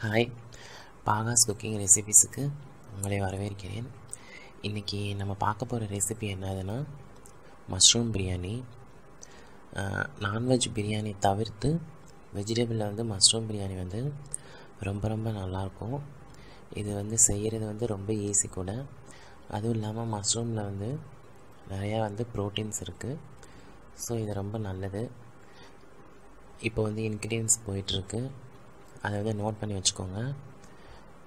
Hi, பாகாஸ் cooking ரெசிபீஸுக்கு உங்களை வரவேற்கிறேன். இன்றைக்கி நம்ம பார்க்க போகிற ரெசிபி என்னதுன்னா மஷ்ரூம் பிரியாணி. நான்வெஜ் பிரியாணி தவிர்த்து வெஜிடபிளில் மஷ்ரூம் பிரியாணி ரொம்ப நல்லாயிருக்கும். இது செய்கிறது ரொம்ப ஈஸி கூட. அதுவும் இல்லாமல் மஷ்ரூமில் நிறையா ப்ரோட்டீன்ஸ் இருக்குது. ஸோ இது ரொம்ப நல்லது. இப்போ இன்க்ரீடியன்ஸ் போயிட்டுருக்கு, அதை நோட் பண்ணி வச்சுக்கோங்க.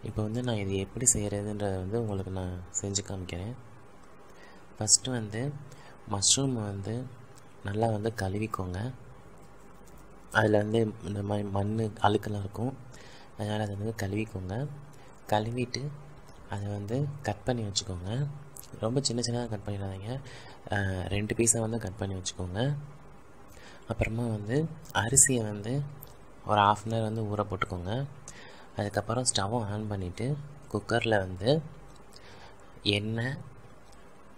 இப்போ நான் இது எப்படி செய்கிறதுன்றதை உங்களுக்கு நான் செஞ்சு காமிக்கிறேன். ஃபஸ்ட்டு மஷ்ரூம் நல்லா கழுவிக்கோங்க. அதில் இந்த மாதிரி மண் அழுக்கெல்லாம் இருக்கும், அதனால் அதை கழுவிக்கோங்க. கழுவிட்டு அதை கட் பண்ணி வச்சுக்கோங்க. ரொம்ப சின்னதாக கட் பண்ணிடாதீங்க, 2 பீஸாக கட் பண்ணி வச்சுக்கோங்க. அப்புறமா அரிசியை ஒரு ½ அன் ஹவர் ஊற போட்டுக்கோங்க. அதுக்கப்புறம் ஸ்டவ்வை ஆன் பண்ணிவிட்டு குக்கரில் எண்ணெய்,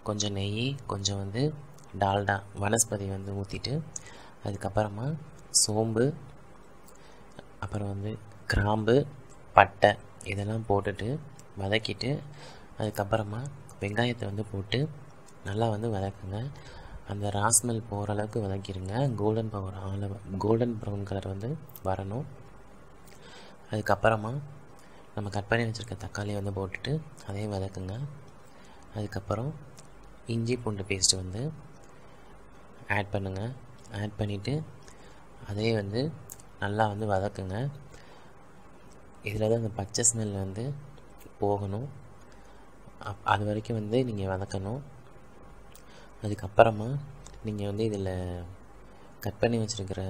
கொஞ்சம் நெய், கொஞ்சம் டால்டா வனஸ்பதி ஊற்றிட்டு, அதுக்கப்புறமா சோம்பு, அப்புறம் கிராம்பு, பட்டை இதெல்லாம் போட்டுட்டு வதக்கிட்டு, அதுக்கப்புறமா வெங்காயத்தை போட்டு நல்லா வதக்குங்க. அந்த ராஸ்மெல் போகிற அளவுக்கு வதக்கிடுங்க. கோல்டன் ப்ரௌன் கலர் வரணும். அதுக்கப்புறமா நம்ம கட் பண்ணி வச்சுருக்க தக்காளியை போட்டுட்டு அதையும் வதக்குங்க. அதுக்கப்புறம் இஞ்சி பூண்டு பேஸ்ட்டு ஆட் பண்ணுங்கள். ஆட் பண்ணிவிட்டு அதே நல்லா வதக்குங்க. இதில் தான் அந்த பச்சை ஸ்மெல் போகணும். அது வரைக்கும் நீங்கள் வதக்கணும். அதுக்கப்புறமா நீங்கள் இதில் கட் பண்ணி வச்சுருக்கிற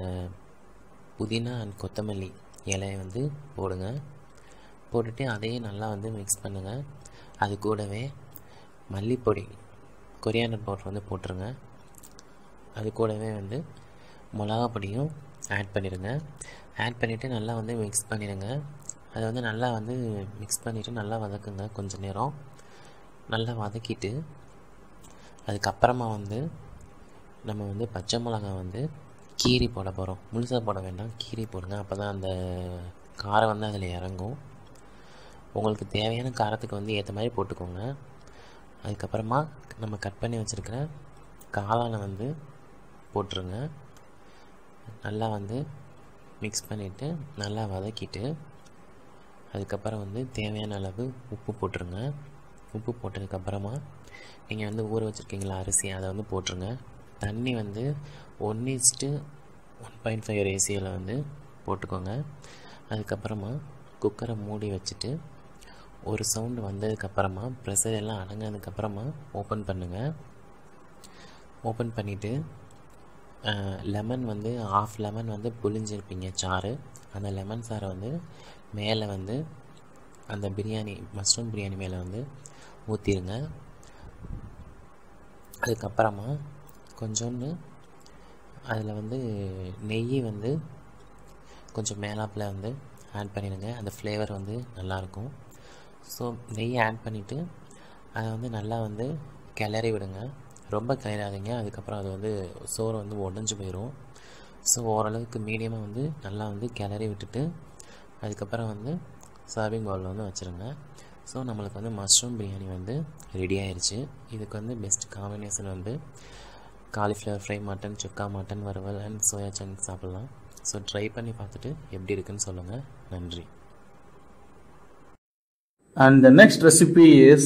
புதினா அண்ட் கொத்தமல்லி இலையை போடுங்க. போட்டுட்டு அதையும் நல்லா மிக்ஸ் பண்ணுங்கள். அது கூடவே மல்லிப்பொடி, கொரியாண்டர் பவுடர் போட்டுருங்க. அது கூடவே மிளகா பொடியும் ஆட் பண்ணிடுங்க. ஆட் பண்ணிவிட்டு நல்லா மிக்ஸ் பண்ணிடுங்க. அதை நல்லா மிக்ஸ் பண்ணிவிட்டு நல்லா வதக்குங்க. கொஞ்சம் நேரம் நல்லா வதக்கிட்டு, அதுக்கப்புறமா நம்ம பச்சை மிளகா கீரி போட போகிறோம். முழுசாக போட வேண்டாம், கீரி போடுங்க. அப்போ தான் அந்த காரம் அதில் இறங்கும். உங்களுக்கு தேவையான காரத்துக்கு ஏற்ற மாதிரி போட்டுக்கோங்க. அதுக்கப்புறமா நம்ம கட் பண்ணி வச்சுருக்கிற காளானை போட்டுருங்க. நல்லா மிக்ஸ் பண்ணிவிட்டு நல்லா வதக்கிட்டு, அதுக்கப்புறம் தேவையான அளவு உப்பு போட்டுருங்க. உப்பு போட்டதுக்கப்புறமா நீங்கள் ஊற வச்சுருக்கீங்களா அரிசி, அதை போட்டுருங்க. தண்ணி 1:1.5 ரேஷியோவில் போட்டுக்கோங்க. அதுக்கப்புறமா குக்கரை மூடி வச்சுட்டு ஒரு சவுண்டு வந்ததுக்கப்புறமா ப்ரெஷர் எல்லாம் அடங்கினதுக்கப்புறமா ஓப்பன் பண்ணுங்கள். ஓப்பன் பண்ணிவிட்டு லெமன் ½ லெமன் புழிஞ்சிருப்பீங்க சாறு. அந்த லெமன் சாறை மேலே அந்த பிரியாணி மஷ்ரூம் பிரியாணி மேலே ஊற்றிடுங்க. அதுக்கப்புறமா கொஞ்சோண்டு அதில் நெய் கொஞ்சம் மேலாப்பில் ஆட் பண்ணிடுங்க. அந்த ஃப்ளேவர் நல்லாயிருக்கும். ஸோ நெய் ஆட் பண்ணிவிட்டு அதை நல்லா கிளறி விடுங்க. ரொம்ப கிளறாதீங்க, அதுக்கப்புறம் அது சோறு உடஞ்சி போயிடும். ஸோ ஓரளவுக்கு மீடியமாக நல்லா கிளறி விட்டுட்டு, அதுக்கப்புறம் சர்விங் பவுலில் வச்சுருங்க. ஸோ நம்மளுக்கு மஷ்ரூம் பிரியாணி ரெடி ஆயிடுச்சு. இதுக்கு best combination cauliflower fry, mutton chukka, mutton வறுவல் அண்ட் சோயா சங்க் சாப்பிட்லாம். ஸோ ட்ரை பண்ணி பார்த்துட்டு எப்படி இருக்குன்னு சொல்லுங்கள். நன்றி. And the next recipe is